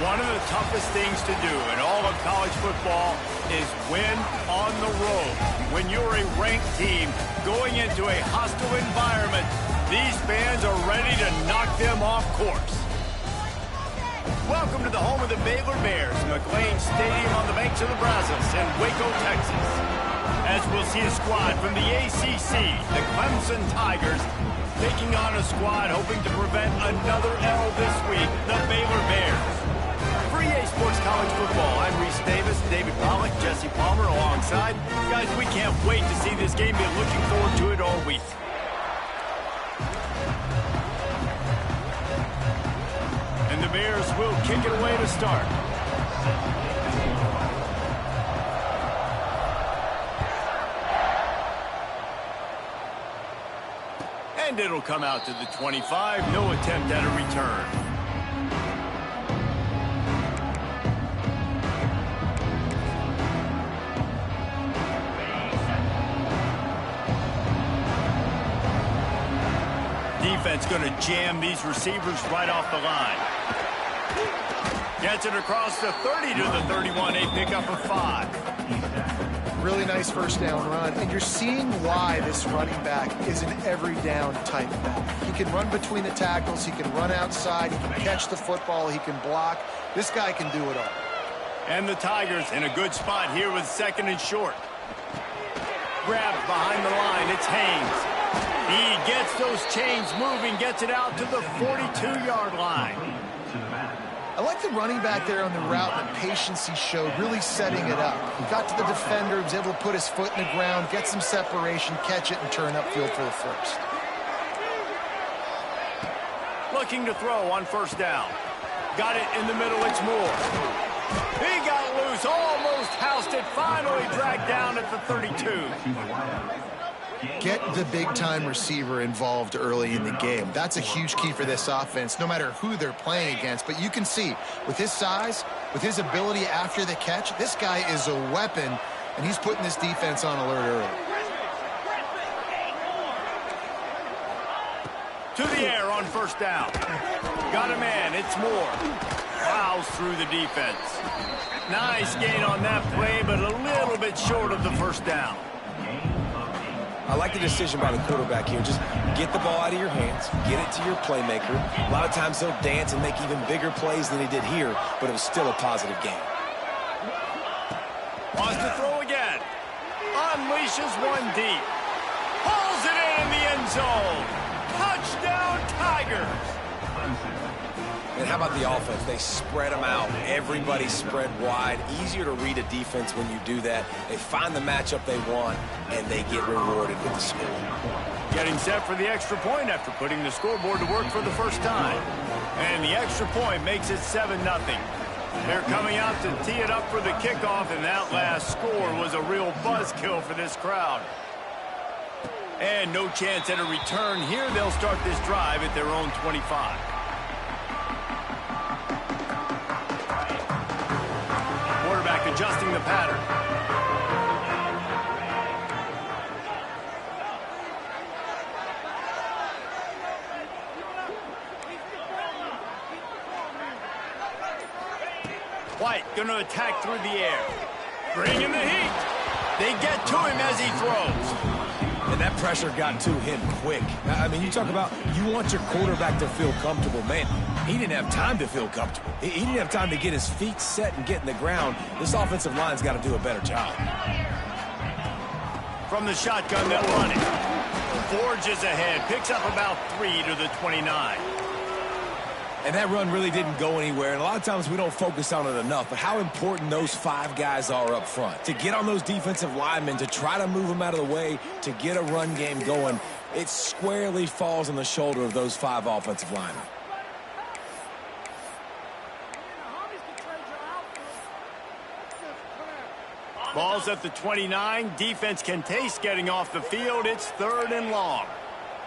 One of the toughest things to do in all of college football is win on the road. When you're a ranked team going into a hostile environment, these fans are ready to knock them off course. Welcome to the home of the Baylor Bears, McLean Stadium on the banks of the Brazos in Waco, Texas. As we'll see a squad from the ACC, the Clemson Tigers, taking on a squad hoping to prevent another L this week, the Baylor Bears. For EA Sports College Football, I'm Reese Davis, David Pollack, Jesse Palmer alongside. Guys, we can't wait to see this game. Been looking forward to it all week. And the Bears will kick it away to start. And it'll come out to the 25. No attempt at a return. Defense going to jam these receivers right off the line. Gets it across the 30 to the 31. A pickup of 5. Really nice first down run, and you're seeing why this running back is an every down type back. He can run between the tackles, he can run outside, he can catch the football, he can block. This guy can do it all. And the Tigers in a good spot here with 2nd and short. Grabbed behind the line, it's Haynes. He gets those chains moving, gets it out to the 42-yard line. I like the running back there on the route and the patience he showed, really setting it up. He got to the defender, was able to put his foot in the ground, get some separation, catch it, and turn upfield for the first. Looking to throw on first down. Got it in the middle, it's Moore. He got loose, almost housed it, finally dragged down at the 32. Get the big-time receiver involved early in the game. That's a huge key for this offense, no matter who they're playing against. But you can see, with his size, with his ability after the catch, this guy is a weapon, and he's putting this defense on alert early. To the air on first down. Got a man, it's Moore. Plows through the defense. Nice gain on that play, but a little bit short of the first down. I like the decision by the quarterback here. Just get the ball out of your hands, get it to your playmaker. A lot of times he'll dance and make even bigger plays than he did here, but it was still a positive game. Wants to throw again. Unleashes one deep. Pulls it in the end zone. Touchdown, Tigers. And how about the offense? They spread them out. Everybody spread wide. Easier to read a defense when you do that. They find the matchup they want, and they get rewarded with the score. Getting set for the extra point after putting the scoreboard to work for the first time. And the extra point makes it 7-0. They're coming out to tee it up for the kickoff, and that last score was a real buzzkill for this crowd. And no chance at a return here. They'll start this drive at their own 25. Quarterback adjusting the pattern. White going to attack through the air. Bringing the heat. They get to him as he throws. And that pressure got to him quick. I mean, you talk about you want your quarterback to feel comfortable. Man, he didn't have time to feel comfortable. He didn't have time to get his feet set and get in the ground. This offensive line's got to do a better job. From the shotgun, they'll run it. Forges ahead. Picks up about 3 to the 29. And that run really didn't go anywhere. And a lot of times we don't focus on it enough. But how important those 5 guys are up front. To get on those defensive linemen, to try to move them out of the way, to get a run game going, it squarely falls on the shoulder of those 5 offensive linemen. Ball's at the 29. Defense can taste getting off the field. It's 3rd and long.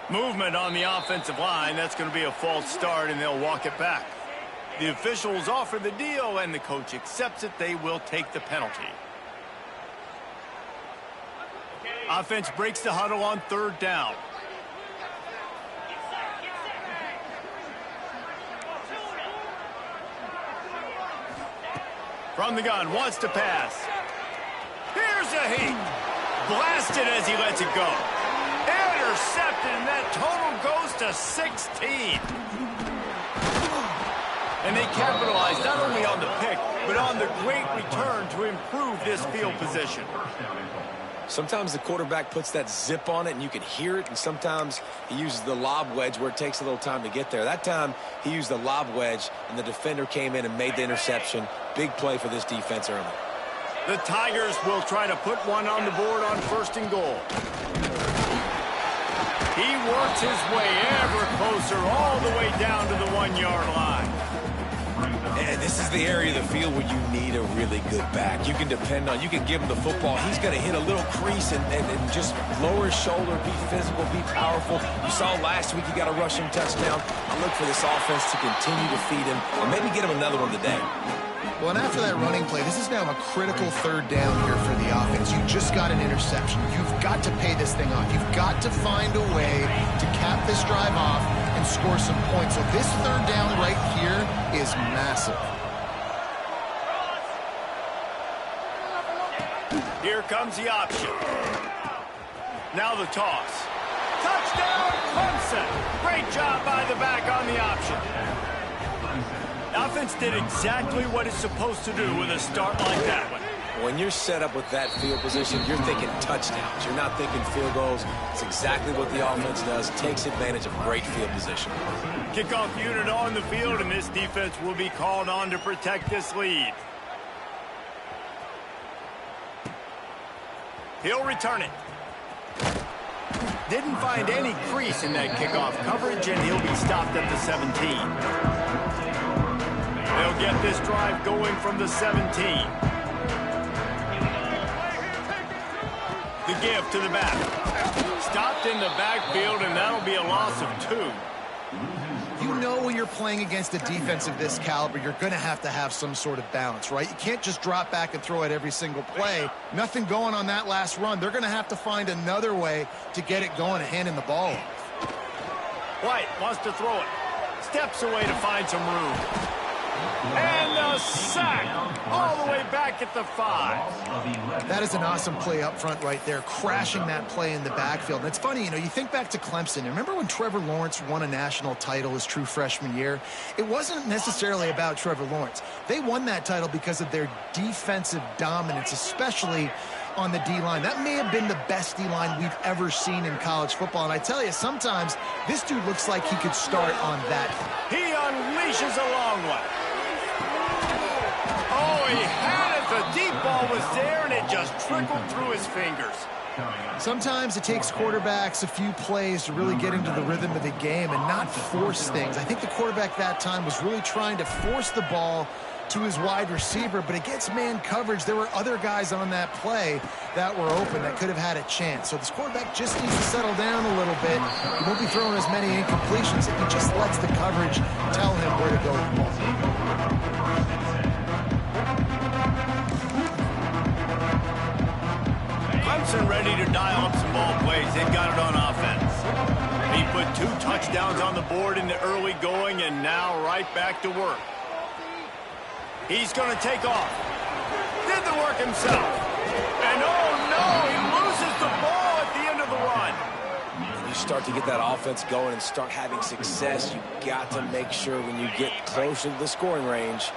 Movement on the offensive line. That's going to be a false start, and they'll walk it back. The officials offer the deal, and the coach accepts it. They will take the penalty. Offense breaks the huddle on 3rd down. From the gun, wants to pass. Here's a heat. Blasted as he lets it go. Intercepted, and that total goes to 16. And they capitalize not only on the pick, but on the great return to improve this field position. Sometimes the quarterback puts that zip on it and you can hear it, and sometimes he uses the lob wedge where it takes a little time to get there. That time he used the lob wedge and the defender came in and made the interception. Big play for this defense early. The Tigers will try to put one on the board on 1st and goal. He works his way ever closer all the way down to the 1-yard line. And this is the area of the field where you need a really good back. You can depend on, you can give him the football. He's going to hit a little crease and just lower his shoulder, be physical, be powerful. You saw last week he got a rushing touchdown. I look for this offense to continue to feed him and maybe get him another one today. Well, and after that running play, this is now a critical 3rd down here for the offense. You just got an interception. You've got to pay this thing off. You've got to find a way to cap this drive off and score some points. So this 3rd down right here is massive. Here comes the option. Now the toss. Touchdown, Clemson. Great job by the back on the option. Offense did exactly what it's supposed to do with a start like that one. When you're set up with that field position, you're thinking touchdowns. You're not thinking field goals. It's exactly what the offense does. Takes advantage of great field position. Kickoff unit on the field, and this defense will be called on to protect this lead. He'll return it. Didn't find any crease in that kickoff coverage, and he'll be stopped at the 17. They'll get this drive going from the 17. The give to the back. Stopped in the backfield, and that'll be a loss of 2. You know when you're playing against a defense of this caliber, you're going to have some sort of balance, right? You can't just drop back and throw it every single play. Nothing going on that last run. They're going to have to find another way to get it going and handing the ball off. White wants to throw it. Steps away to find some room. And a sack all the way back at the 5. That is an awesome play up front right there, crashing that play in the backfield. And it's funny, you know, you think back to Clemson. Remember when Trevor Lawrence won a national title his true freshman year? It wasn't necessarily about Trevor Lawrence. They won that title because of their defensive dominance, especially on the D-line. That may have been the best D-line we've ever seen in college football. And I tell you, sometimes this dude looks like he could start on that. He unleashes a long one. Oh, he had it. The deep ball was there, and it just trickled through his fingers. Sometimes it takes quarterbacks a few plays to really get into the rhythm of the game and not force things. I think the quarterback that time was really trying to force the ball to his wide receiver, but against man coverage, there were other guys on that play that were open that could have had a chance. So this quarterback just needs to settle down a little bit. He won't be throwing as many incompletions if he just lets the coverage tell him where to go with the ball. Clemson ready to dial up some ball plays. They've got it on offense. He put 2 touchdowns on the board in the early going, and now right back to work. He's going to take off. Did the work himself. And oh no, he loses the ball at the end of the run. When you start to get that offense going and start having success, you got to make sure when you get closer to the scoring range,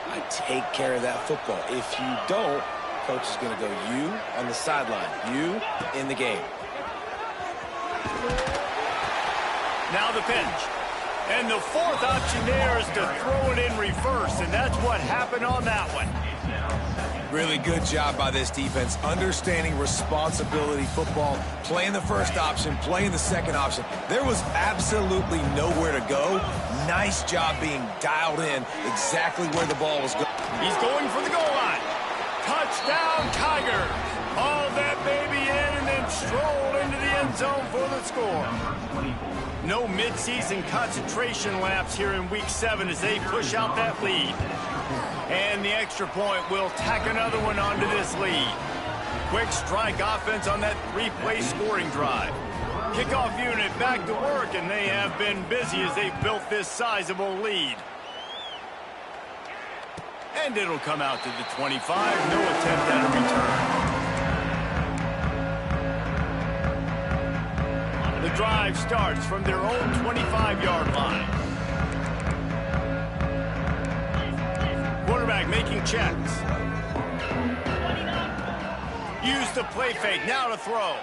I take care of that football. If you don't, coach is going to go you on the sideline, you in the game. Now the pitch. And the 4th option there is to throw it in reverse, and that's what happened on that one. Really good job by this defense, understanding responsibility football, playing the first option, playing the second option. There was absolutely nowhere to go. Nice job being dialed in exactly where the ball was going. He's going for the goal line. Touchdown, Tigers. Haul that baby in and then stroll into the end zone for the score. No midseason concentration laps here in Week 7 as they push out that lead. And the extra point will tack another one onto this lead. Quick strike offense on that 3-play scoring drive. Kickoff unit back to work, and they have been busy as they built this sizable lead. And it'll come out to the 25. No attempt at a return. The drive starts from their own 25-yard line. Quarterback making checks. Use the play fake. Now to throw.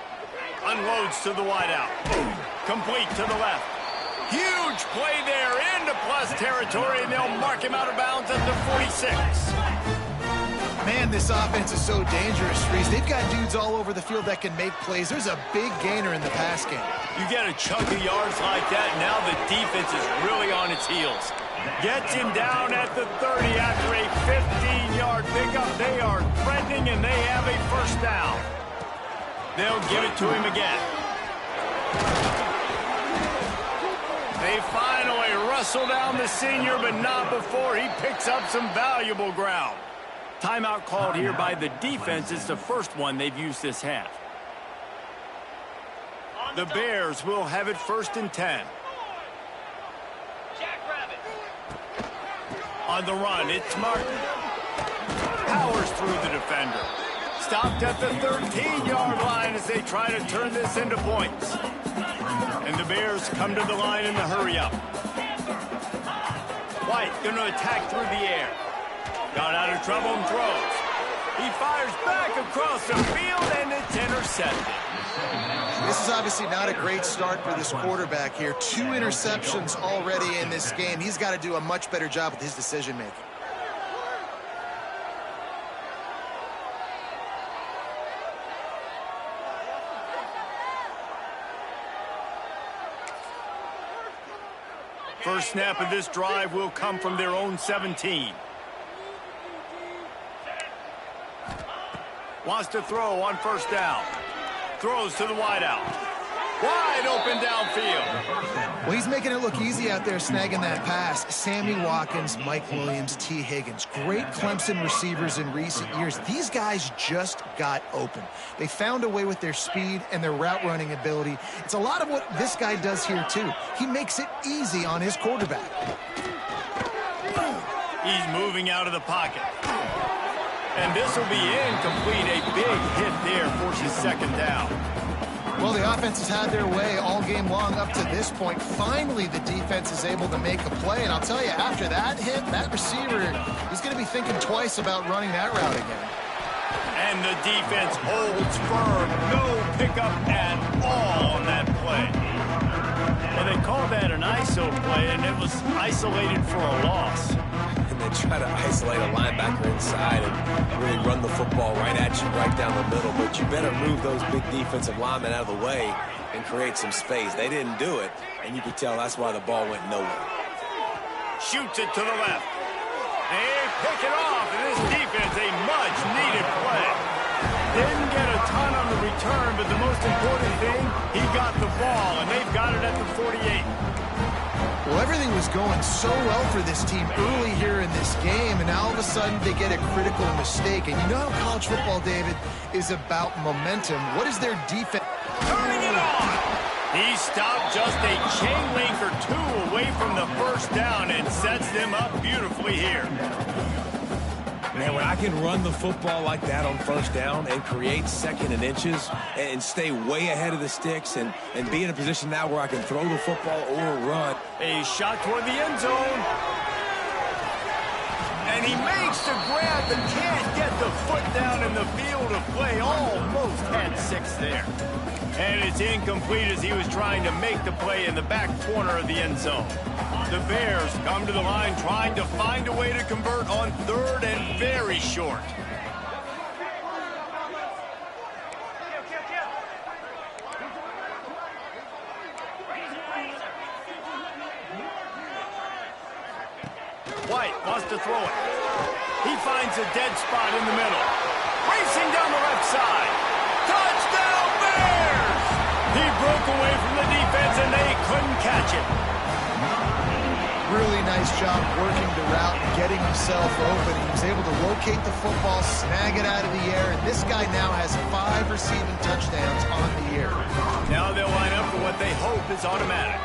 Unloads to the wideout. Complete to the left. Huge play there into plus territory, and they'll mark him out of bounds at the 46. Man, this offense is so dangerous, Reese. They've got dudes all over the field that can make plays. There's a big gainer in the pass game. You get a chunk of yards like that, now the defense is really on its heels. Gets him down at the 30 after a 15-yard pickup. They are threatening, and they have a first down. They'll give it to him again. They finally wrestle down the senior, but not before he picks up some valuable ground. Timeout called here by the defense. It's the first one they've used this half. The Bears will have it 1st and 10. On the run, it's Martin. Powers through the defender. Stopped at the 13-yard line as they try to turn this into points. And the Bears come to the line in the hurry-up. White going to attack through the air. Got out of trouble and throws. He fires back across the field, and it's intercepted. This is obviously not a great start for this quarterback here. 2 interceptions already in this game. He's got to do a much better job with his decision-making. First snap of this drive will come from their own 17. Wants to throw on first down. Throws to the wideout. Wide open downfield. Well, he's making it look easy out there snagging that pass. Sammy Watkins, Mike Williams, T. Higgins. Great Clemson receivers in recent years. These guys just got open. They found a way with their speed and their route running ability. It's a lot of what this guy does here, too. He makes it easy on his quarterback. He's moving out of the pocket. And this will be incomplete. A big hit there forces second down. Well, the offense has had their way all game long up to this point. Finally, the defense is able to make a play. And I'll tell you, after that hit, that receiver is going to be thinking twice about running that route again. And the defense holds firm. No pickup at all on that play. Well, they called that an ISO play, and it was isolated for a loss. And they try to isolate a linebacker inside and really run the football right at you, right down the middle. But you better move those big defensive linemen out of the way and create some space. They didn't do it, and you could tell that's why the ball went nowhere. Shoots it to the left. They pick it off, and this defense, a much-needed play. Didn't get a ton on the return, but the most important thing, he got the ball, and they've got it at the 48. Well, everything was going so well for this team early here in this game, and now all of a sudden they get a critical mistake. And you know how college football, David, is about momentum. What is their defense? Turning it on! He stopped just a chain link or 2 away from the first down and sets them up beautifully here. Man, when I can run the football like that on first down and create second and inches and stay way ahead of the sticks and be in a position now where I can throw the football or run. A shot toward the end zone. And he makes the grab but can't get the foot down in the field of play. Almost had 6 there. And it's incomplete as he was trying to make the play in the back corner of the end zone. The Bears come to the line trying to find a way to convert on 3rd and very short. White wants to throw it. He finds a dead spot in the middle. Racing down the left side. Touchdown Bears! He broke away from the defense and they couldn't catch it. Really nice job working the route and getting himself open. He was able to locate the football, snag it out of the air, and this guy now has 5 receiving touchdowns on the year. Now they'll line up for what they hope is automatic.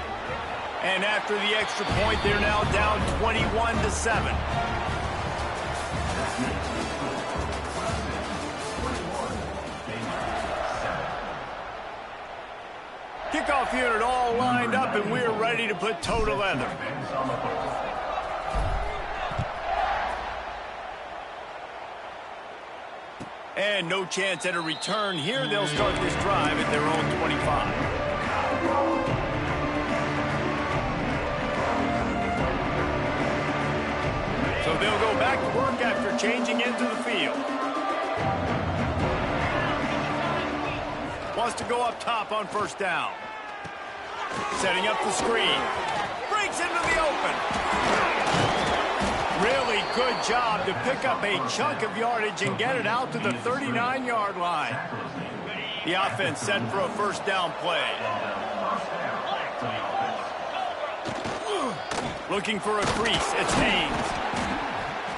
And after the extra point, they're now down 21-7. Kickoff unit all lined up, and we're ready to put toe to leather. And no chance at a return here. They'll start this drive at their own 25. So they'll go back to work after changing into the field. Wants to go up top on first down. Setting up the screen. Breaks into the open. Really good job to pick up a chunk of yardage and get it out to the 39-yard line. The offense set for a first down play. Looking for a crease. It's Haynes.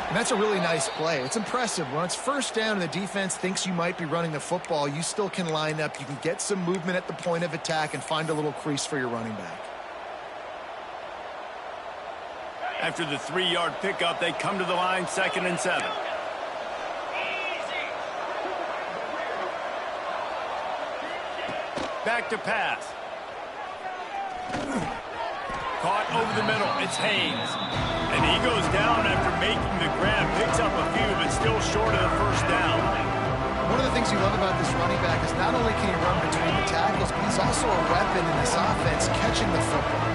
And that's a really nice play. It's impressive. When it's first down and the defense thinks you might be running the football, you still can line up. You can get some movement at the point of attack and find a little crease for your running back. After the 3-yard pickup, they come to the line, 2nd and 7. Back to pass. Caught over the middle. It's Haynes. And he goes down after making the grab. Picks up a few, but still short of the first down. One of the things you love about this running back is not only can he run between the tackles, but he's also a weapon in this offense, catching the football.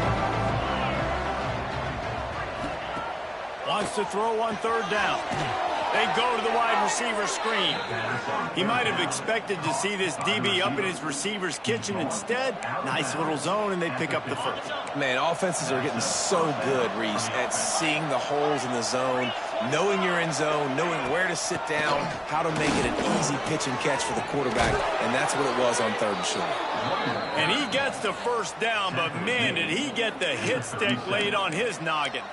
Wants to throw on 3rd down. They go to the wide receiver screen. He might have expected to see this DB up in his receiver's kitchen. Instead, nice little zone, and they pick up the first. Man, offenses are getting so good, Reese, at seeing the holes in the zone, knowing you're in zone, knowing where to sit down, how to make it an easy pitch and catch for the quarterback, and that's what it was on 3rd and short. And he gets the first down, but man, did he get the hit stick laid on his noggin.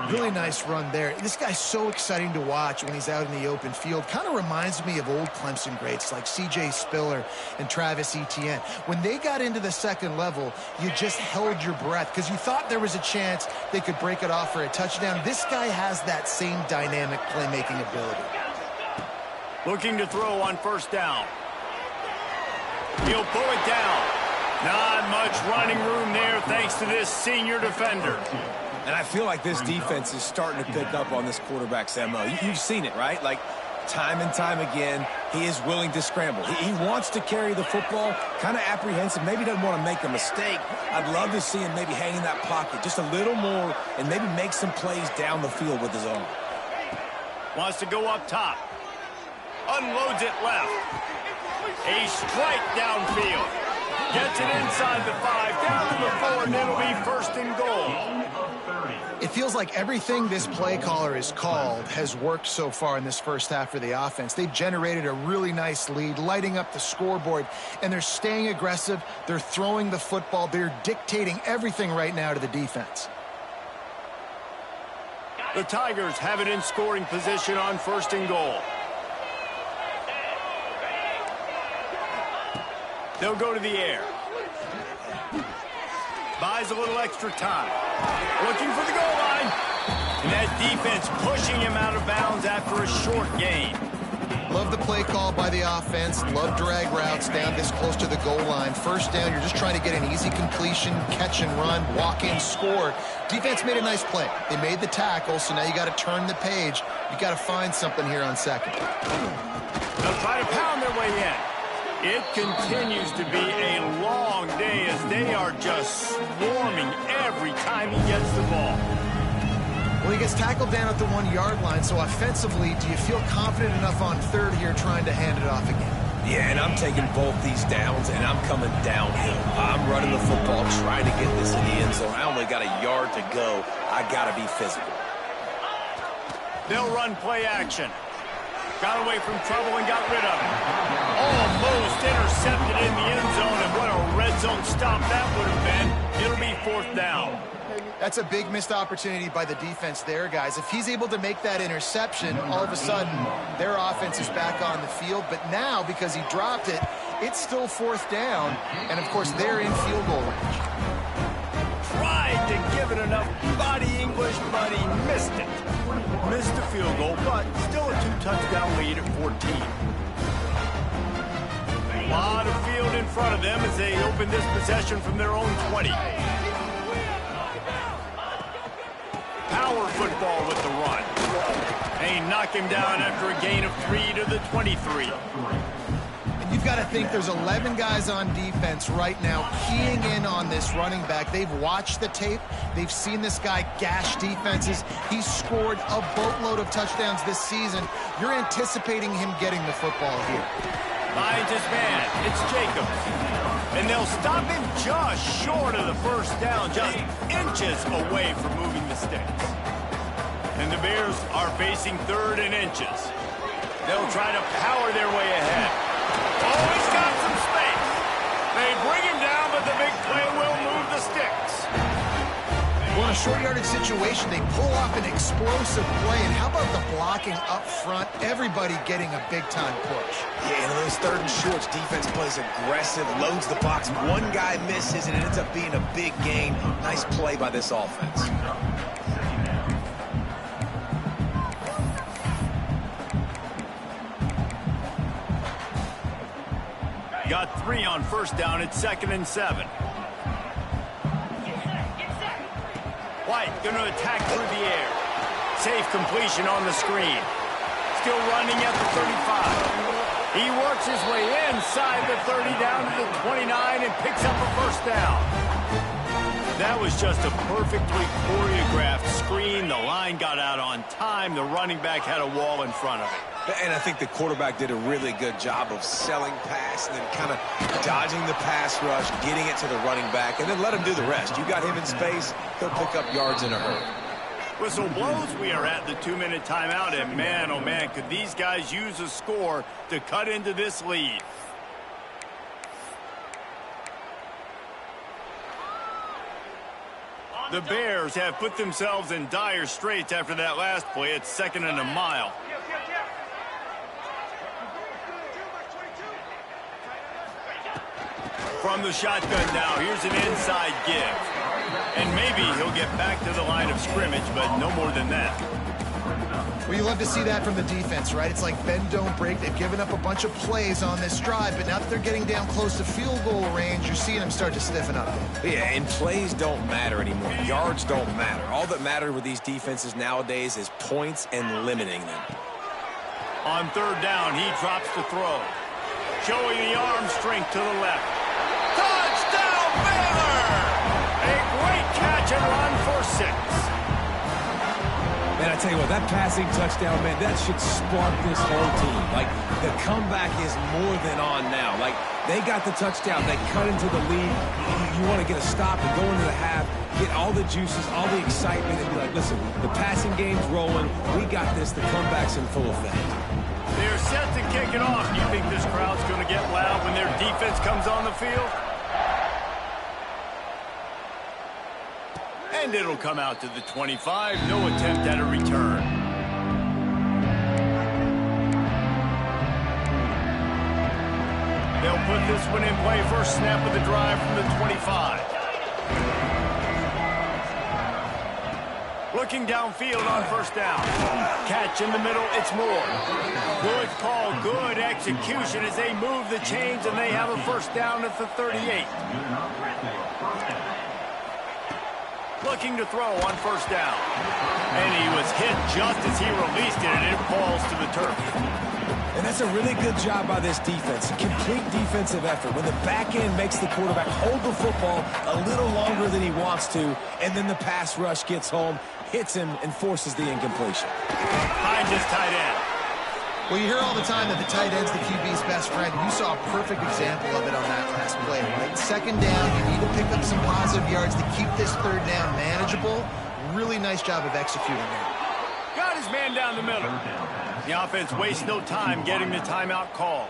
Really nice run there. This guy's so exciting to watch when he's out in the open field. Kind of reminds me of old Clemson greats like C.J. Spiller and Travis Etienne. When they got into the second level, you just held your breath because you thought there was a chance they could break it off for a touchdown. This guy has that same dynamic playmaking ability. Looking to throw on first down. He'll pull it down. Not much running room there thanks to this senior defender. And I feel like this defense is starting to pick up on this quarterback's MO. You've seen it, right? Like, time and time again, he is willing to scramble. He wants to carry the football, kind of apprehensive, maybe doesn't want to make a mistake. I'd love to see him maybe hang in that pocket just a little more and maybe make some plays down the field with his arm. Wants to go up top. Unloads it left. A strike downfield. Gets it inside the 5, down to the 4, and it'll be 1st and goal. It feels like everything this play caller has called has worked so far in this first half for the offense. They've generated a really nice lead, lighting up the scoreboard, and they're staying aggressive. They're throwing the football. They're dictating everything right now to the defense. The Tigers have it in scoring position on 1st and goal. They'll go to the air. Buys a little extra time. Looking for the goal line. And that defense pushing him out of bounds after a short gain. Love the play call by the offense. Love drag routes down this close to the goal line. First down, you're just trying to get an easy completion, catch and run, walk in, score. Defense made a nice play. They made the tackle, so now you got to turn the page. You got to find something here on 2nd. They'll try to pound their way in. It continues to be a long day as they are just swarming every time he gets the ball. Well, he gets tackled down at the 1-yard line, so offensively, do you feel confident enough on 3rd here trying to hand it off again? Yeah, and I'm taking both these downs, and I'm coming downhill. I'm running the football, trying to get this in the end zone. I only got a yard to go. I got to be physical. They'll run play action. Got away from trouble and got rid of it. Almost intercepted in the end zone, and what a red zone stop that would have been. It'll be 4th down. That's a big missed opportunity by the defense there, guys. If he's able to make that interception, all of a sudden, their offense is back on the field. But now, because he dropped it, it's still 4th down, and, of course, they're in field goal range. Tried to give it enough body English, but he missed it. Missed the field goal, but still a 2-touchdown lead at 14. A lot of field in front of them as they open this possession from their own 20. Power football with the run. They knock him down after a gain of 3 to the 23. And you've got to think there's 11 guys on defense right now keying in on this running back. They've watched the tape. They've seen this guy gash defenses. He's scored a boatload of touchdowns this season. You're anticipating him getting the football here. Finds his man. It's Jacobs. And they'll stop him just short of the first down, just inches away from moving the sticks. And the Bears are facing 3rd and inches. They'll try to power their way ahead. Oh, he's got some space. They bring him down, but the big play will move the sticks. Well, in a short yardage situation, they pull off an explosive play. And how about the blocking up front? Everybody getting a big-time push. Yeah, in those 3rd and shorts, defense plays aggressive, loads the box. One guy misses, and it ends up being a big gain. Nice play by this offense. Got 3 on first down. It's 2nd and 7. White going to attack through the air. Safe completion on the screen. Still running at the 35. He works his way inside the 30 down to the 29 and picks up a first down. That was just a perfectly choreographed screen. The line got out on time. The running back had a wall in front of it. And I think the quarterback did a really good job of selling pass and then kind of dodging the pass rush, getting it to the running back, and then let him do the rest. You got him in space, he'll pick up yards in a hurry. Whistle blows, we are at the 2-minute timeout, and man, oh man, could these guys use a score to cut into this lead. The Bears have put themselves in dire straits after that last play. It's 2nd and a mile. From the shotgun now, here's an inside give. And maybe he'll get back to the line of scrimmage, but no more than that. Well, you love to see that from the defense, right? It's like bend, don't break. They've given up a bunch of plays on this drive, but now that they're getting down close to field goal range, you're seeing them start to stiffen up. Yeah, and plays don't matter anymore. Yards don't matter. All that matters with these defenses nowadays is points and limiting them. On 3rd down, he drops to throw. Showing the arm strength to the left. Touchdown, Baylor! A great catch and run for 6. Man, I tell you what, that passing touchdown, man, that should spark this whole team. Like, the comeback is more than on now. Like, they got the touchdown. They cut into the lead. You want to get a stop and go into the half, get all the juices, all the excitement, and be like, listen, the passing game's rolling. We got this. The comeback's in full effect. They're set to kick it off. You think this crowd's going to get loud when their defense comes on the field? And it'll come out to the 25. No attempt at a return. They'll put this one in play. First snap of the drive from the 25. Looking downfield on first down. Catch in the middle, it's Moore. Good call, good execution as they move the chains and they have a first down at the 38. Looking to throw on first down. And he was hit just as he released it and it falls to the turf. And that's a really good job by this defense. A complete defensive effort. When the back end makes the quarterback hold the football a little longer than he wants to, and then the pass rush gets home, hits him, and forces the incompletion. Finds his tight end. Well, you hear all the time that the tight end's the QB's best friend. You saw a perfect example of it on that last play, right? 2nd down, you need to pick up some positive yards to keep this 3rd down manageable. Really nice job of executing there. Got his man down the middle. The offense wastes no time getting the timeout called.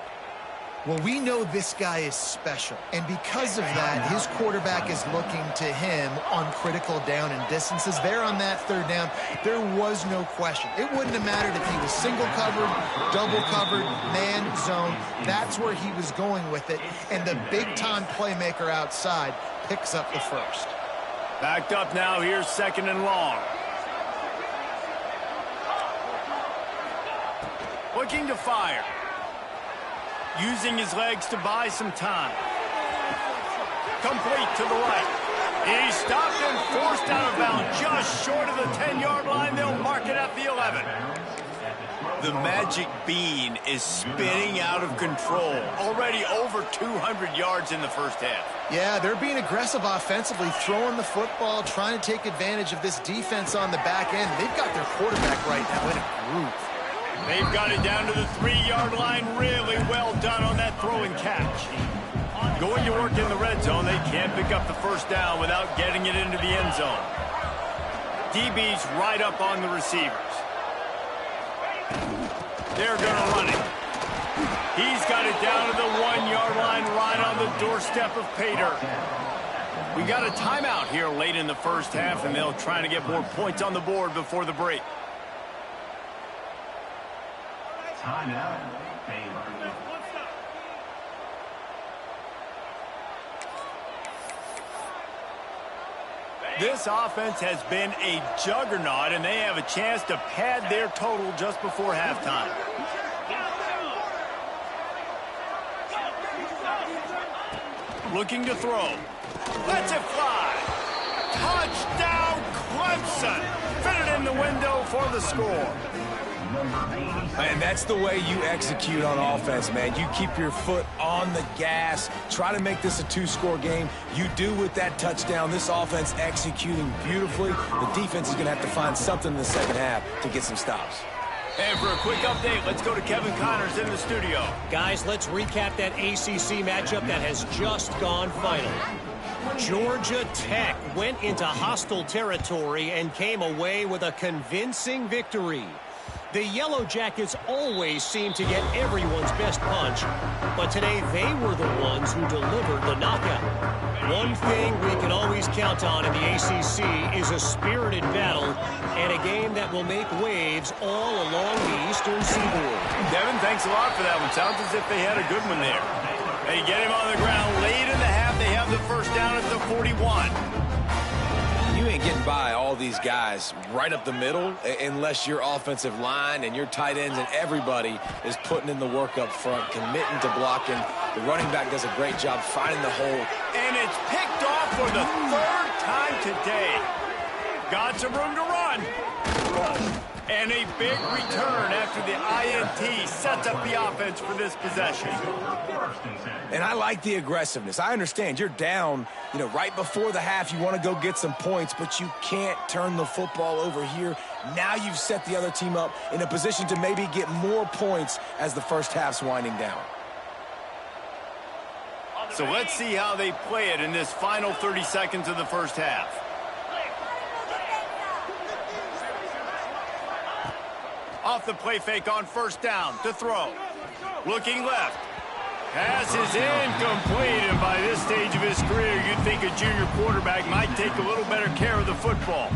Well, we know this guy is special, and because of that, his quarterback is looking to him on critical down and distances. There on that 3rd down, there was no question. It wouldn't have mattered if he was single covered, double covered, man, zone. That's where he was going with it, and the big-time playmaker outside picks up the first. Backed up now, here's 2nd and long. looking to fire. Using his legs to buy some time. Complete to the right. He stopped and forced out of bounds just short of the 10-yard line. They'll mark it at the 11. The magic bean is spinning out of control. Already over 200 yards in the first half. Yeah, they're being aggressive offensively, throwing the football, trying to take advantage of this defense on the back end. They've got their quarterback right now in a groove. They've got it down to the 3-yard line. Really well done on that throw and catch. Going to work in the red zone. They can't pick up the first down without getting it into the end zone. DB's right up on the receivers. They're going to run it. He's got it down to the 1-yard line, right on the doorstep of Pater. We got a timeout here late in the first half, and they'll try to get more points on the board before the break. Timeout. This offense has been a juggernaut, and they have a chance to pad their total just before halftime. Looking to throw. Lets it fly. Touchdown, Clemson. Fit it in the window for the score. And that's the way you execute on offense, man. You keep your foot on the gas. Try to make this a 2-score game. You do with that touchdown. This offense executing beautifully. The defense is going to have to find something in the second half to get some stops. And for a quick update, let's go to Kevin Connors in the studio. Guys, let's recap that ACC matchup that has just gone final. Georgia Tech went into hostile territory and came away with a convincing victory. The Yellow Jackets always seem to get everyone's best punch, but today they were the ones who delivered the knockout. One thing we can always count on in the ACC is a spirited battle and a game that will make waves all along the Eastern Seaboard. Devin, thanks a lot for that one. Sounds as if they had a good one there. They get him on the ground late in the half. They have the first down at the 41. You ain't getting by all these guys right up the middle unless your offensive line and your tight ends and everybody is putting in the work up front, committing to blocking. The running back does a great job finding the hole. And it's picked off for the 3rd time today. Got some room to run. And a big return after the INT sets up the offense for this possession. And I like the aggressiveness. I understand you're down, right before the half. You want to go get some points, but you can't turn the football over here. Now you've set the other team up in a position to maybe get more points as the first half's winding down. So let's see how they play it in this final 30 seconds of the first half. Off the play fake on first down to throw. Looking left. Pass is incomplete, and by this stage of his career, you'd think a junior quarterback might take a little better care of the football.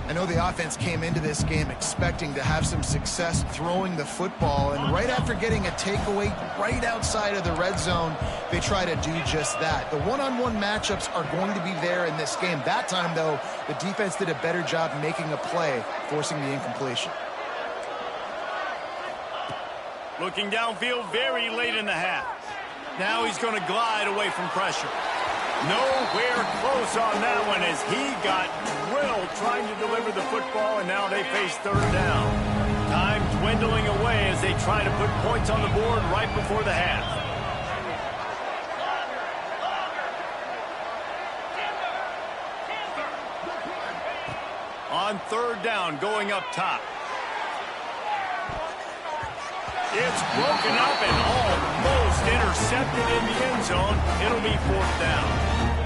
I know the offense came into this game expecting to have some success throwing the football, and right after getting a takeaway right outside of the red zone, they try to do just that. The one-on-one matchups are going to be there in this game. That time, though, the defense did a better job making a play, forcing the incompletion. Looking downfield very late in the half. Now he's going to glide away from pressure. Nowhere close on that one as he got drilled trying to deliver the football, and now they face 3rd down. Time dwindling away as they try to put points on the board right before the half. On 3rd down, going up top. It's broken up and almost intercepted in the end zone. It'll be 4th down.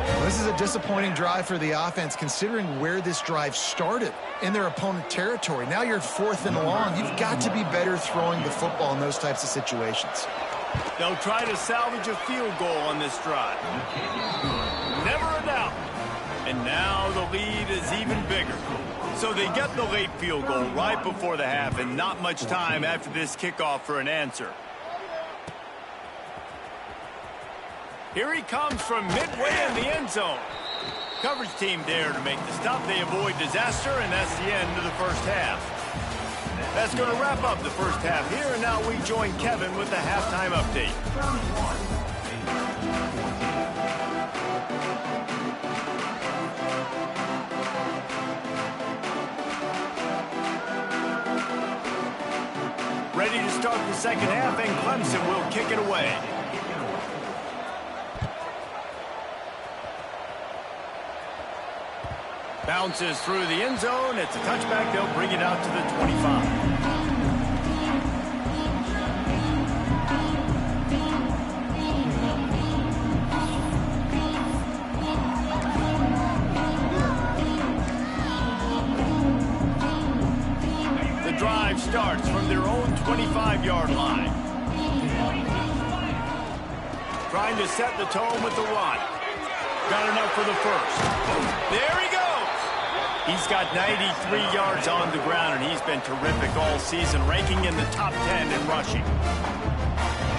Well, this is a disappointing drive for the offense, considering where this drive started in their opponent territory. Now you're 4th and long. You've got to be better throwing the football in those types of situations. They'll try to salvage a field goal on this drive. Never a doubt. And now the lead is even bigger. So they get the late field goal right before the half, and not much time after this kickoff for an answer. Here he comes from midway in the end zone. Coverage team there to make the stop. They avoid disaster, and that's the end of the first half. That's going to wrap up the first half here, and now we join Kevin with the halftime update. Ready to start the second half, and Clemson will kick it away. Bounces through the end zone. It's a touchback. They'll bring it out to the 25. The drive starts from their own 25-yard line. Trying to set the tone with the run. Got enough for the first. There he goes. He's got 93 yards on the ground, and he's been terrific all season, ranking in the top 10 in rushing.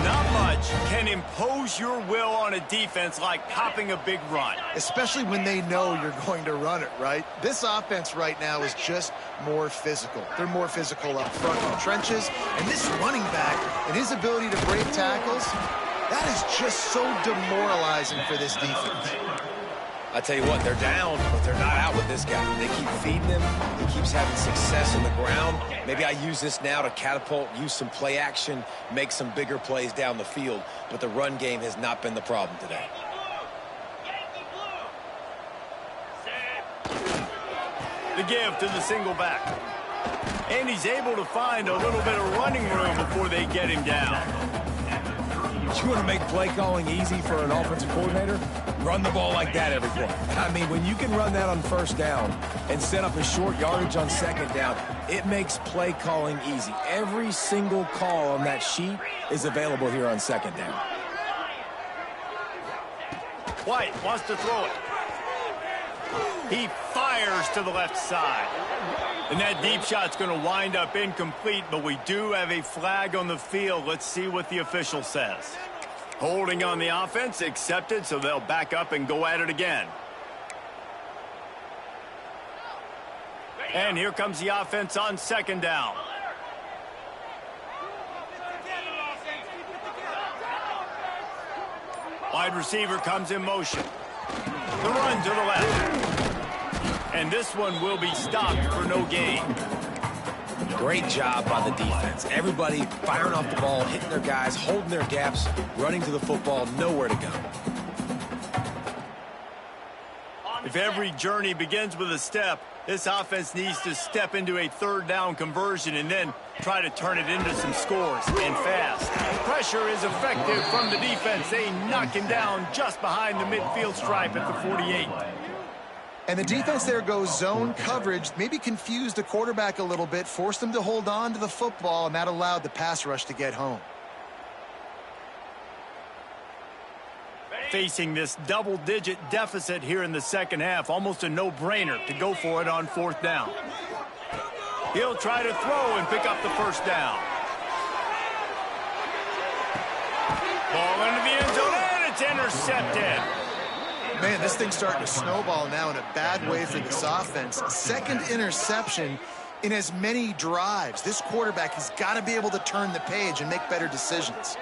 Not much can impose your will on a defense like popping a big run. Especially when they know you're going to run it, right? This offense right now is just more physical. They're more physical up front in the trenches, and this running back and his ability to break tackles, that is just so demoralizing for this defense. I tell you what, they're down, but they're not out with this guy. They keep feeding him. He keeps having success on the ground. Maybe I use this now to catapult, use some play action, make some bigger plays down the field, but the run game has not been the problem today. The give to the single back. And he's able to find a little bit of running room before they get him down. You want to make play calling easy for an offensive coordinator? Run the ball like that every play. I mean, when you can run that on first down and set up a short yardage on second down, it makes play calling easy. Every single call on that sheet is available here on second down. White wants to throw it. He fires to the left side. And that deep shot's going to wind up incomplete, but we do have a flag on the field. Let's see what the official says. Holding on the offense, accepted, so they'll back up and go at it again. And here comes the offense on second down. Wide receiver comes in motion. The run to the left. And this one will be stopped for no gain. Great job by the defense. Everybody firing off the ball, hitting their guys, holding their gaps, running to the football, nowhere to go. If every journey begins with a step, this offense needs to step into a third down conversion and then try to turn it into some scores, and fast. Pressure is effective from the defense. They knock him down just behind the midfield stripe at the 48. And the defense there goes zone coverage, maybe confused the quarterback a little bit, forced him to hold on to the football, and that allowed the pass rush to get home. Facing this double-digit deficit here in the second half, almost a no-brainer to go for it on fourth down. He'll try to throw and pick up the first down. Ball into the end zone, and it's intercepted. Man, this thing's starting to snowball now in a bad way for this offense. Second interception in as many drives. This quarterback has got to be able to turn the page and make better decisions.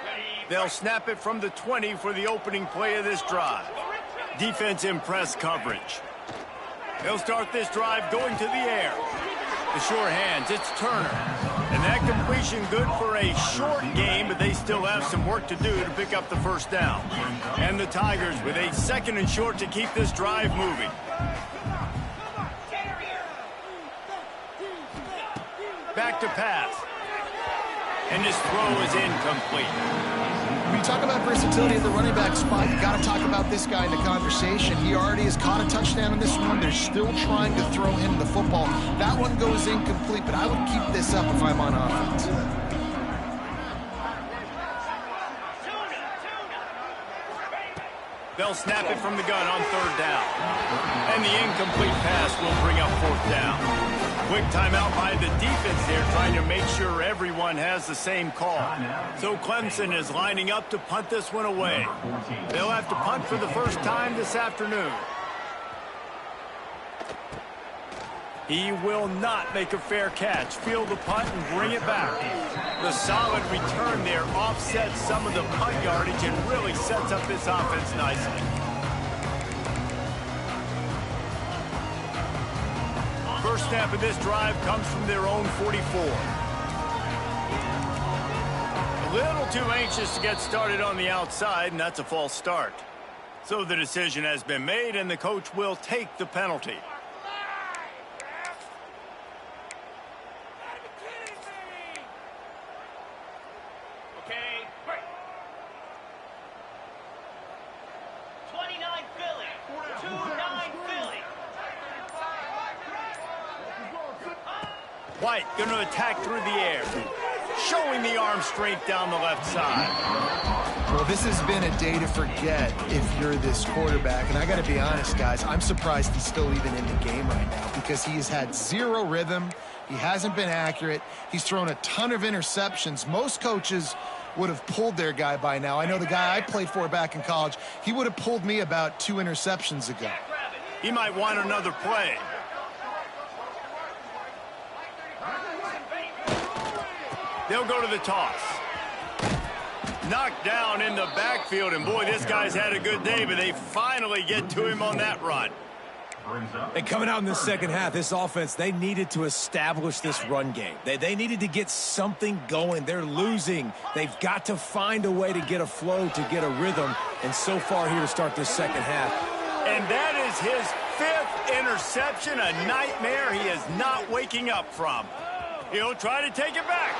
They'll snap it from the 20 for the opening play of this drive. Defense in press coverage. They'll start this drive going to the air. The sure hands, it's Turner. And that completion good for a short game, but they still have some work to do to pick up the first down. And the Tigers with a second and short to keep this drive moving. Back to pass. And this throw is incomplete. When you talk about versatility at the running back spot, you got to talk about this guy in the conversation. He already has caught a touchdown in this one. They're still trying to throw him the football. That one goes incomplete, but I would keep this up if I'm on offense. They'll snap it from the gun on third down. And the incomplete pass will bring up fourth down. Quick timeout by the defense there, trying to make sure everyone has the same call. So Clemson is lining up to punt this one away. They'll have to punt for the first time this afternoon. He will not make a fair catch. Field the punt and bring it back. The solid return there offsets some of the punt yardage and really sets up this offense nicely. First snap of this drive comes from their own 44. A little too anxious to get started on the outside, and that's a false start. So the decision has been made, and the coach will take the penalty. Okay. 29 Philly. 2-9 Philly. White going to attack through the air, showing the arm strength down the left side. Well, this has been a day to forget if you're this quarterback. And I got to be honest, guys, I'm surprised he's still even in the game right now because he has had zero rhythm. He hasn't been accurate. He's thrown a ton of interceptions. Most coaches would have pulled their guy by now. I know the guy I played for back in college, he would have pulled me about 2 interceptions ago. He might want another play. They'll go to the toss. Knocked down in the backfield, and boy, this guy's had a good day, but they finally get to him on that run. And coming out in the second half, this offense, they needed to establish this run game. They needed to get something going. They're losing. They've got to find a way to get a flow, to get a rhythm, and so far here to start this second half. And that is his 5th interception, a nightmare he is not waking up from. He'll try to take it back.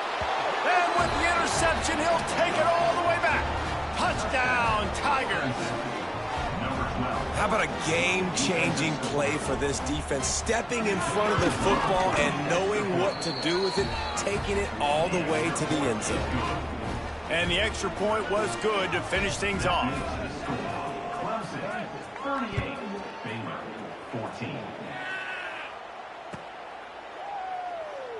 And with the interception, he'll take it all the way back. Touchdown, Tigers. How about a game-changing play for this defense? Stepping in front of the football and knowing what to do with it, taking it all the way to the end zone. And the extra point was good to finish things off. Clemson, 38. Baylor, 14.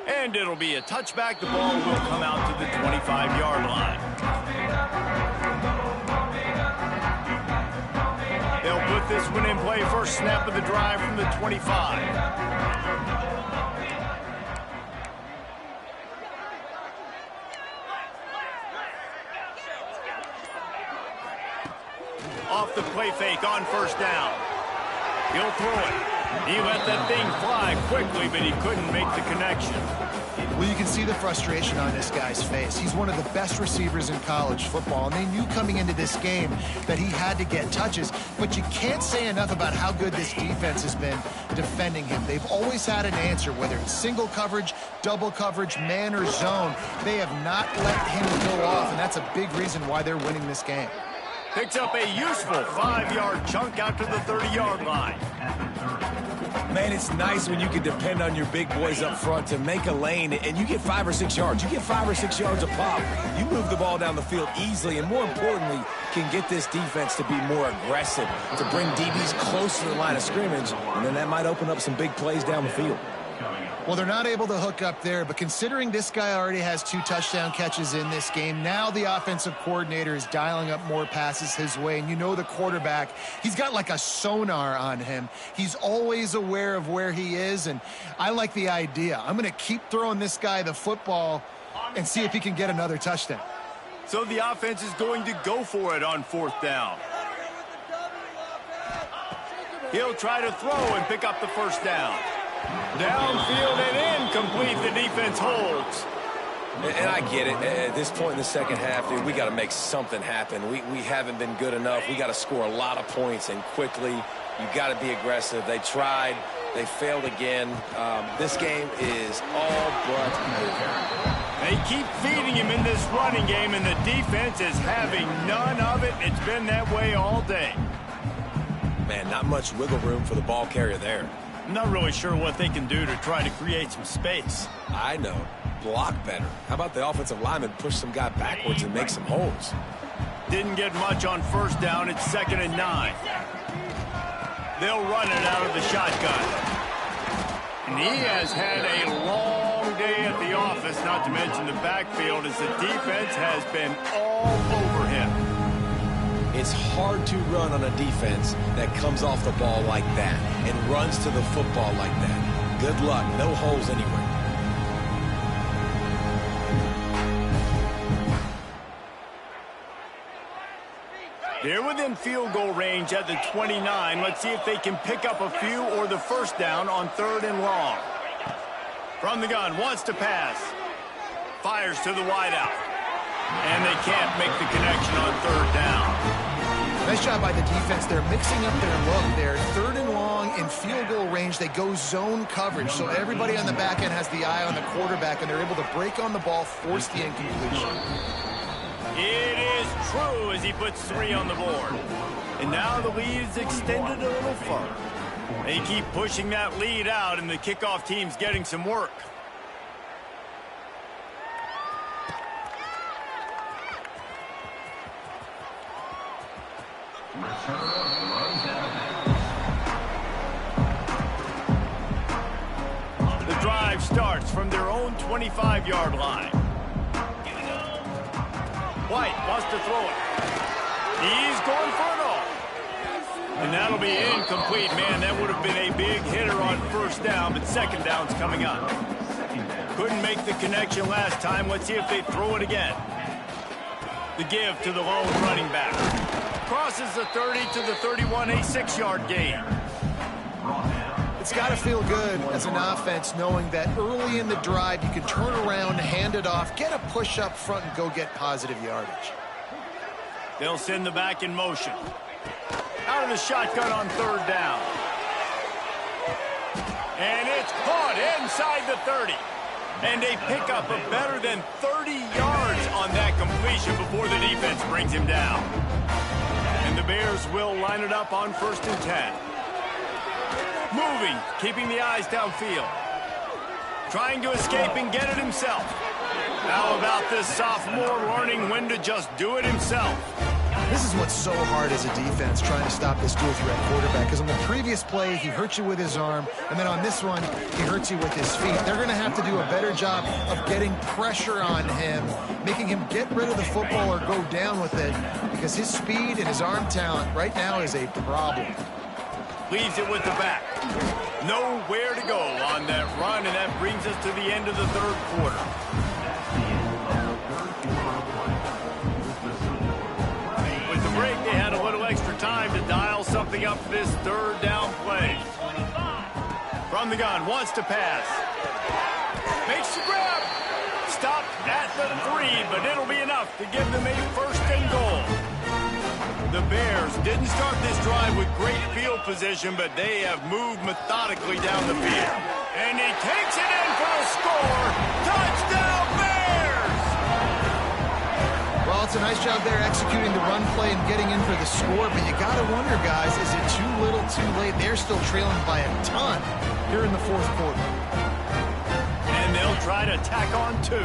And it'll be a touchback. The ball will come out to the 25-yard line. They'll put this one in play. First snap of the drive from the 25. Off the play fake on first down. He'll throw it. He let that thing fly quickly, but he couldn't make the connection. Well, you can see the frustration on this guy's face. He's one of the best receivers in college football, and they knew coming into this game that he had to get touches. But you can't say enough about how good this defense has been defending him. They've always had an answer, whether it's single coverage, double coverage, man or zone. They have not let him go off, and that's a big reason why they're winning this game. Picks up a useful 5-yard chunk out to the 30-yard line. Man, it's nice when you can depend on your big boys up front to make a lane, and you get 5 or 6 yards. You get 5 or 6 yards a pop. You move the ball down the field easily, and more importantly, can get this defense to be more aggressive, to bring DBs close to the line of scrimmage, and then that might open up some big plays down the field. Well, they're not able to hook up there, but considering this guy already has 2 touchdown catches in this game, now the offensive coordinator is dialing up more passes his way. And you know the quarterback, he's got like a sonar on him. He's always aware of where he is, and I like the idea. I'm going to keep throwing this guy the football and see if he can get another touchdown. So the offense is going to go for it on 4th down. He'll try to throw and pick up the first down. Downfield and incomplete. The defense holds. And I get it. At this point in the second half, dude, we got to make something happen. We haven't been good enough. We got to score a lot of points and quickly. You got to be aggressive. They tried. They failed again. This game is all but over. They keep feeding him in this running game, and the defense is having none of it. It's been that way all day. Man, not much wiggle room for the ball carrier there. I'm not really sure what they can do to try to create some space. I know. Block better. How about the offensive lineman push some guy backwards and make some holes? Didn't get much on first down. It's 2nd and 9. They'll run it out of the shotgun. And he has had a long day at the office, not to mention the backfield, as the defense has been all over him. It's hard to run on a defense that comes off the ball like that and runs to the football like that. Good luck. No holes anywhere. They're within field goal range at the 29. Let's see if they can pick up a few or the first down on 3rd and long. From the gun, wants to pass. Fires to the wideout. And they can't make the connection on 3rd down. Nice job by the defense. They're mixing up their look there. 3rd and long in field goal range. They go zone coverage. So everybody on the back end has the eye on the quarterback, and they're able to break on the ball, force the incompletion. It is true as he puts 3 on the board. And now the lead is extended a little further. They keep pushing that lead out, and the kickoff team's getting some work. The drive starts from their own 25-yard line. White wants to throw it. He's going for it all. And that'll be incomplete. Man, that would have been a big hitter on 1st down, but 2nd down's coming up. Couldn't make the connection last time. Let's see if they throw it again. The give to the lone running back. Crosses the 30 to the 31, a 6-yard gain. It's got to feel good as an offense knowing that early in the drive you can turn around, hand it off, get a push up front, and go get positive yardage. They'll send the back in motion. Out of the shotgun on 3rd down. And it's caught inside the 30. And they pick up a better than 30 yards on that completion before the defense brings him down. And the Bears will line it up on 1st and 10. Moving, keeping the eyes downfield. Trying to escape and get it himself. How about this sophomore learning when to just do it himself? This is what's so hard as a defense, trying to stop this dual threat quarterback, because on the previous play, he hurt you with his arm, and then on this one, he hurts you with his feet. They're going to have to do a better job of getting pressure on him, making him get rid of the football or go down with it, because his speed and his arm talent right now is a problem. Leaves it with the back. Nowhere to go on that run, and that brings us to the end of the 3rd quarter. With the break, they had a little extra time to dial something up for this 3rd down play. From the gun, wants to pass. Makes the grab. Stopped at the 3, but it'll be enough to give them a 1st and goal. The Bears didn't start this drive with great field position, but they have moved methodically down the field. And he takes it in for a score. Touchdown, Bears! Well, it's a nice job there executing the run play and getting in for the score, but you got to wonder, guys, is it too little, too late? They're still trailing by a ton here in the 4th quarter. And they'll try to tack on 2.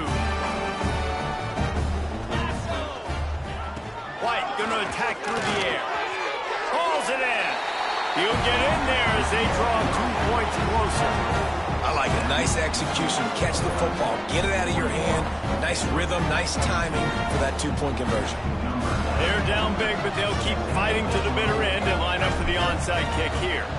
White going to attack through the air. Hauls it in. He'll get in there as they draw 2 points closer. I like it. Nice execution. Catch the football. Get it out of your hand. Nice rhythm, nice timing for that 2-point conversion. They're down big, but they'll keep fighting to the bitter end and line up for the onside kick here.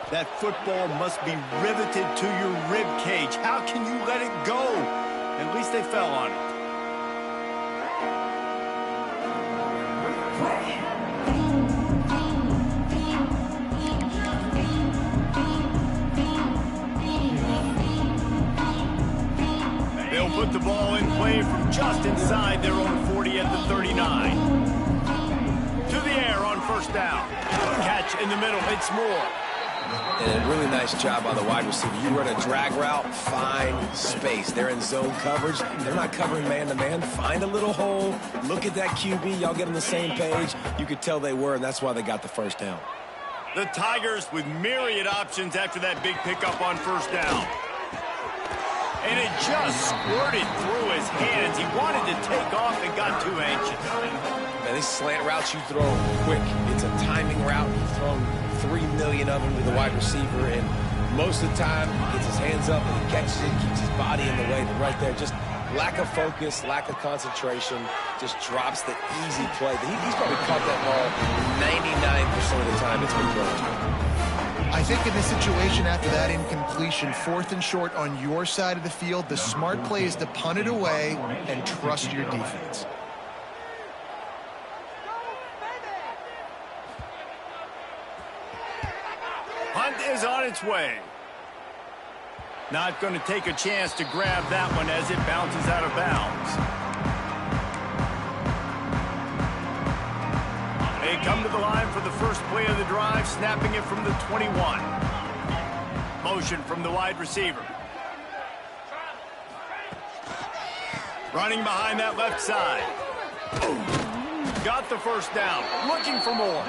That football must be riveted to your rib cage. How can you let it go? At least they fell on it. They'll put the ball in play from just inside their own 40 at the 39. To the air on 1st down. Catch in the middle. It's Moore. And a really nice job by the wide receiver. You run a drag route, find space. They're in zone coverage. They're not covering man-to-man. Find a little hole. Look at that QB. Y'all get on the same page. You could tell they were, and that's why they got the 1st down. The Tigers with myriad options after that big pickup on 1st down. And it just squirted through his hands. He wanted to take off and got too anxious. Man, these slant routes you throw quick. It's a timing route. You've thrown 3 million of them to the wide receiver, and most of the time he gets his hands up and he catches it, keeps his body in the way. But right there, just lack of focus, lack of concentration, just drops the easy play. He's probably caught that ball 99% of the time it's been thrown to him. I think in this situation, after that incompletion, 4th and short on your side of the field, the smart play is to punt it away and trust your defense. Punt is on its way. Not going to take a chance to grab that one as it bounces out of bounds. They come to the line for the first play of the drive, snapping it from the 21. Motion from the wide receiver. Running behind that left side. Got the first down. Looking for more.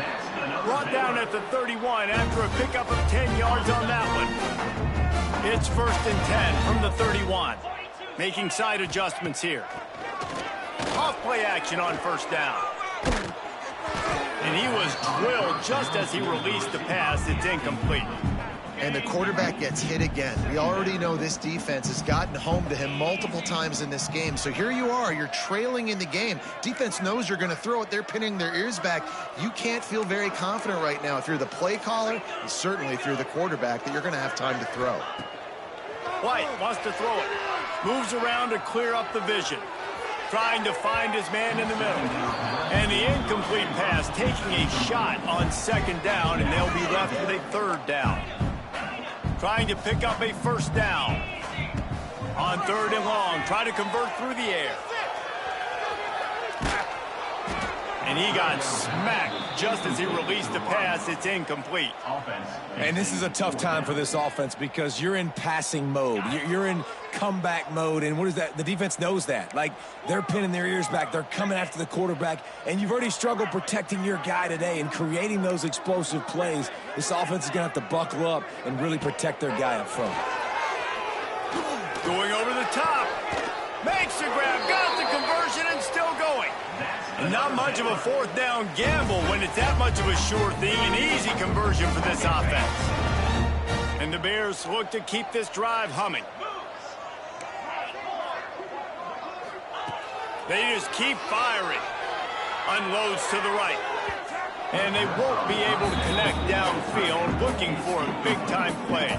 Brought down at the 31 after a pickup of 10 yards on that one. It's 1st and 10 from the 31. Making side adjustments here. Off play action on 1st down. And he was drilled just as he released the pass. It's incomplete. And the quarterback gets hit again. We already know this defense has gotten home to him multiple times in this game. So here you are, you're trailing in the game. Defense knows you're going to throw it. They're pinning their ears back. You can't feel very confident right now if you're the play caller, and certainly if you're the quarterback, that you're going to have time to throw. White wants to throw it. Moves around to clear up the vision. Trying to find his man in the middle. And the incomplete pass taking a shot on 2nd down, and they'll be left with a 3rd down. Trying to pick up a 1st down. On 3rd and long, try to convert through the air. And he got smacked just as he released the pass. It's incomplete. And this is a tough time for this offense because you're in passing mode. You're in comeback mode. And what is that? The defense knows that. Like, they're pinning their ears back. They're coming after the quarterback. And you've already struggled protecting your guy today and creating those explosive plays. This offense is going to have to buckle up and really protect their guy up front. Going over the top. Makes the grab. Got the conversion and still going. And not much of a 4th down gamble when it's that much of a sure thing. An easy conversion for this offense. And the Bears look to keep this drive humming. They just keep firing. Unloads to the right. And they won't be able to connect downfield, looking for a big-time play.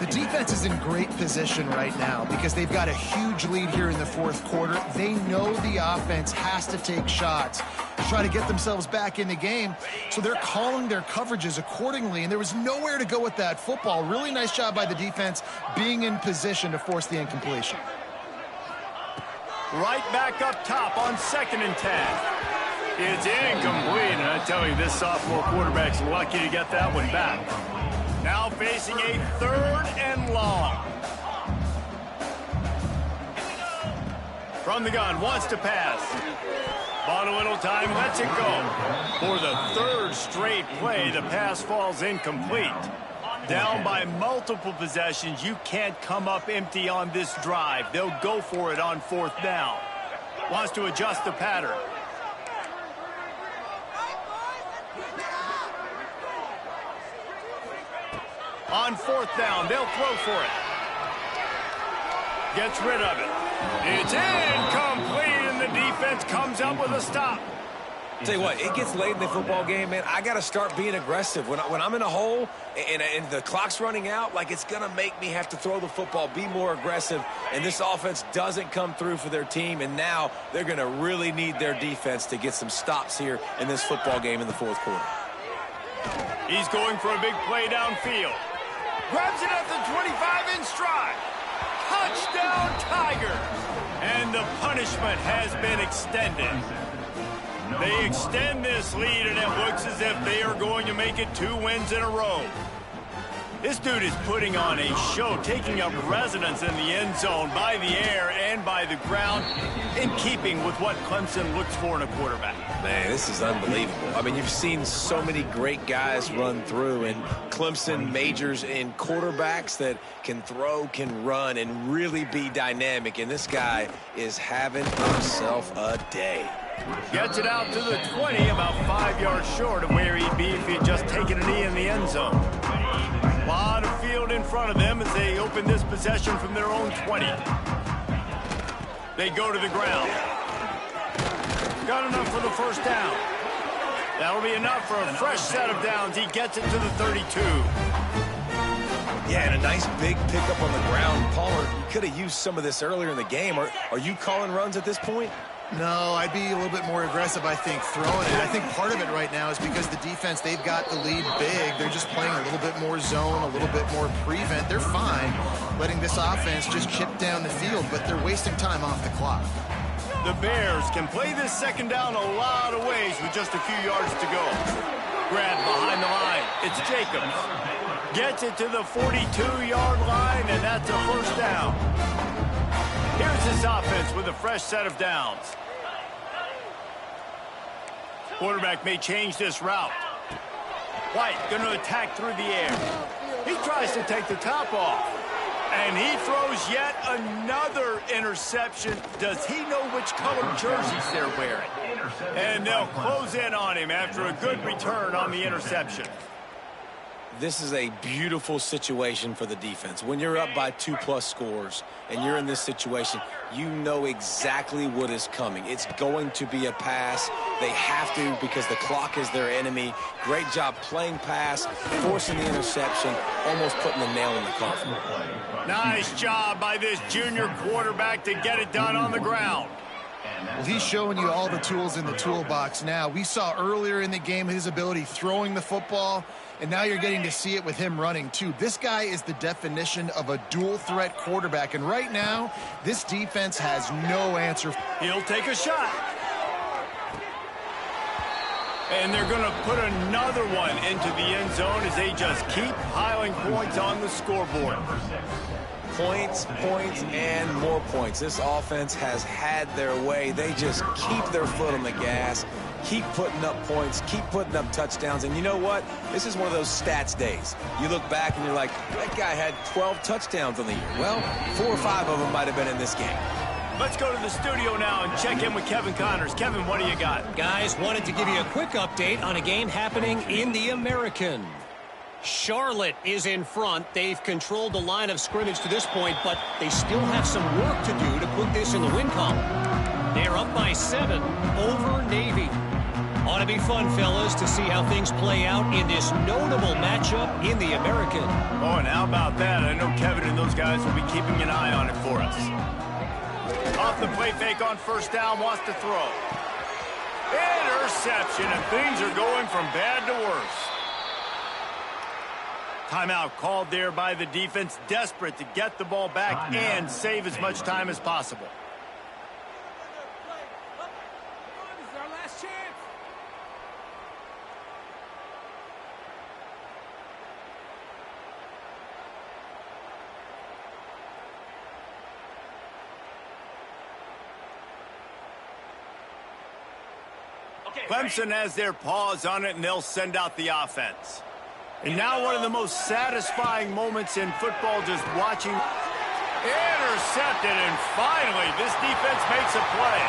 The defense is in great position right now because they've got a huge lead here in the 4th quarter. They know the offense has to take shots to try to get themselves back in the game, so they're calling their coverages accordingly, and there was nowhere to go with that football. Really nice job by the defense being in position to force the incompletion. Right back up top on 2nd and 10. It's incomplete, and I tell you, this sophomore quarterback's lucky to get that one back. Now facing a 3rd and long. From the gun, wants to pass. Bought a little time, lets it go. For the 3rd straight play, the pass falls incomplete. Down by multiple possessions, you can't come up empty on this drive. They'll go for it on 4th down. Wants to adjust the pattern. On 4th down, they'll throw for it. Gets rid of it. It's incomplete, and the defense comes up with a stop. Tell you what, it gets late in the football game, man. I got to start being aggressive. When I'm in a hole and the clock's running out, like, it's going to make me have to throw the football, be more aggressive, and this offense doesn't come through for their team, and now they're going to really need their defense to get some stops here in this football game in the 4th quarter. He's going for a big play downfield. Grabs it at the 25 in stride. Touchdown, Tiger. And the punishment has been extended. They extend this lead, and it looks as if they are going to make it 2 wins in a row. This dude is putting on a show, taking up residence in the end zone by the air and by the ground, in keeping with what Clemson looks for in a quarterback. Man, this is unbelievable. I mean, you've seen so many great guys run through, and Clemson majors in quarterbacks that can throw, can run, and really be dynamic, and this guy is having himself a day. Gets it out to the 20, about 5 yards short of where he'd be if he had just taken a knee in the end zone. A lot of field in front of them as they open this possession from their own 20. They go to the ground. Got enough for the first down. That'll be enough for a fresh set of downs. He gets it to the 32. Yeah, and a nice big pickup on the ground. Palmer, you could have used some of this earlier in the game. Are you calling runs at this point? No, I'd be a little bit more aggressive, I think, throwing it. I think part of it right now is because the defense, they've got the lead big. They're just playing a little bit more zone, a little bit more prevent. They're fine letting this offense just chip down the field, but they're wasting time off the clock. The Bears can play this second down a lot of ways with just a few yards to go. Grab behind the line. It's Jacobs. Gets it to the 42-yard line, and that's a first down. Here's this offense with a fresh set of downs. Quarterback may change this route. White going to attack through the air. He tries to take the top off. And he throws yet another interception. Does he know which color jerseys they're wearing? And they'll close in on him after a good return on the interception. This is a beautiful situation for the defense. When you're up by 2+ scores and you're in this situation, you know exactly what is coming. It's going to be a pass. They have to because the clock is their enemy. Great job playing pass, forcing the interception, almost putting the nail in the coffin. Nice job by this junior quarterback to get it done on the ground. Well, he's showing you all the tools in the toolbox now. We saw earlier in the game his ability throwing the football, and now you're getting to see it with him running too. This guy is the definition of a dual-threat quarterback, and right now, this defense has no answer. He'll take a shot. And they're going to put another one into the end zone as they just keep piling points on the scoreboard. Points, points, and more points. This offense has had their way. They just keep their foot on the gas, keep putting up points, keep putting up touchdowns. And you know what? This is one of those stats days. You look back and you're like, that guy had 12 touchdowns on the year. Well, 4 or 5 of them might have been in this game. Let's go to the studio now and check in with Kevin Connors. Kevin, what do you got? Guys, wanted to give you a quick update on a game happening in the American. Charlotte is in front. They've controlled the line of scrimmage to this point, but they still have some work to do to put this in the win column. They're up by 7 over Navy. Ought to be fun, fellas, to see how things play out in this notable matchup in the American. Oh, and how about that? I know Kevin and those guys will be keeping an eye on it for us. Off the play fake on first down, wants to throw. Interception, and things are going from bad to worse. Timeout called there by the defense, desperate to get the ball back and save as much time as possible. This is our last chance. Clemson has their paws on it, and they'll send out the offense. And now one of the most satisfying moments in football, just watching. Intercepted, and finally this defense makes a play.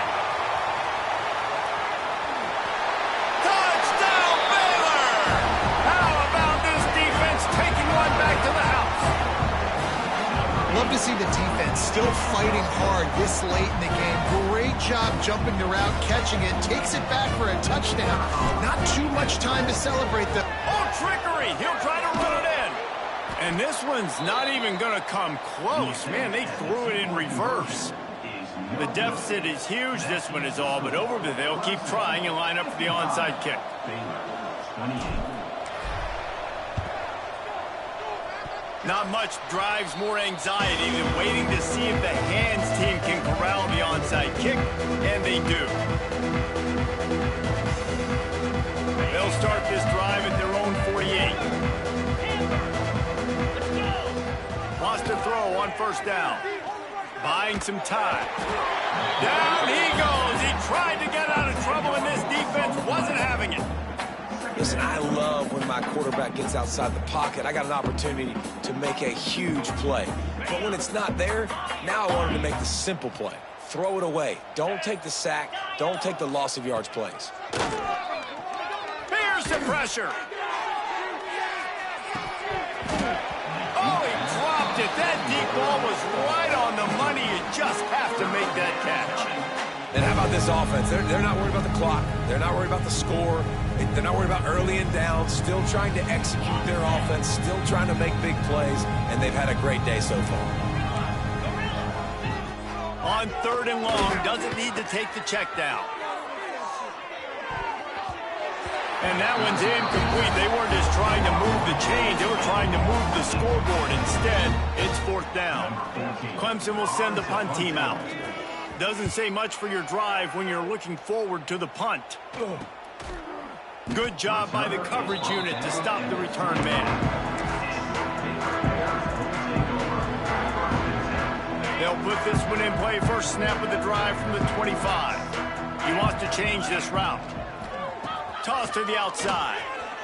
Touchdown, Baylor! How about this defense taking one back to the house? Love to see the defense still fighting hard this late in the game. Great job jumping the route, catching it, takes it back for a touchdown. Not too much time to celebrate the... Oh, trickery! He'll try to run it in. And this one's not even going to come close. Man, they threw it in reverse. The deficit is huge. This one is all but over, but they'll keep trying and line up for the onside kick. Not much drives more anxiety than waiting to see if the hands team can corral the onside kick, and they do. They'll start this drive at their own 48. Wants to throw on first down. Buying some time. Down he goes. He tried to get out of trouble, and this defense wasn't having it. Listen, I love when my quarterback gets outside the pocket. I got an opportunity to make a huge play. But when it's not there, now I want him to make the simple play. Throw it away. Don't take the sack. Don't take the loss of yards plays. Here's the pressure. Oh, he dropped it. if that deep ball was right on the money, you just have to make that catch. And how about this offense? They're not worried about the clock. They're not worried about the score. They're not worried about early and down. Still trying to execute their offense. Still trying to make big plays. And they've had a great day so far. On 3rd and long, doesn't need to take the check down. And that one's incomplete. They weren't just trying to move the chains. They were trying to move the scoreboard. Instead, it's 4th down. Clemson will send the punt team out. Doesn't say much for your drive when you're looking forward to the punt. Good job by the coverage unit to stop the return man. They'll put this one in play. First snap of the drive from the 25. He wants to change this route. Toss to the outside.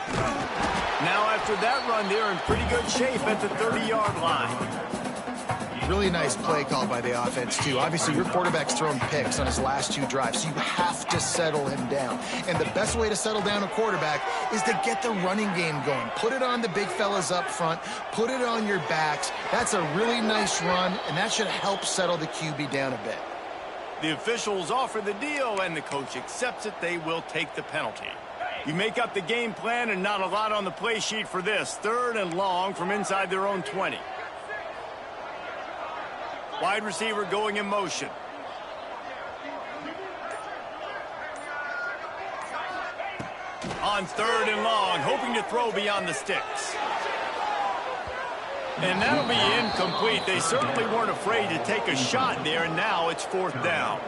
Now after that run, they're in pretty good shape at the 30-yard line. Really nice play call by the offense, too. Obviously, your quarterback's thrown picks on his last 2 drives, so you have to settle him down. And the best way to settle down a quarterback is to get the running game going. Put it on the big fellas up front. Put it on your backs. That's a really nice run, and that should help settle the QB down a bit. The officials offer the deal, and the coach accepts it. They will take the penalty. You make up the game plan, and not a lot on the play sheet for this. 3rd and long from inside their own 20. Wide receiver going in motion. On 3rd and long, hoping to throw beyond the sticks. And that'll be incomplete. They certainly weren't afraid to take a shot there, and now it's 4th down.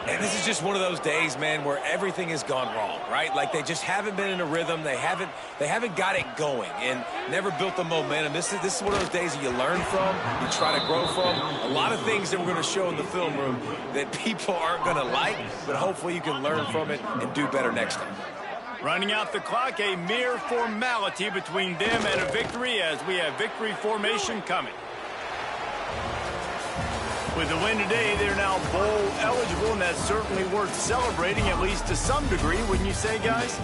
And this is just one of those days, man, where everything has gone wrong, right? Like they just haven't been in a rhythm. They haven't got it going and never built the momentum. This is one of those days that you learn from, you try to grow from. A lot of things that we're going to show in the film room that people aren't going to like, but hopefully you can learn from it and do better next time. Running out the clock, a mere formality between them and a victory as we have victory formation coming. With the win today, they're now bowl eligible, and that's certainly worth celebrating, at least to some degree, wouldn't you say, guys?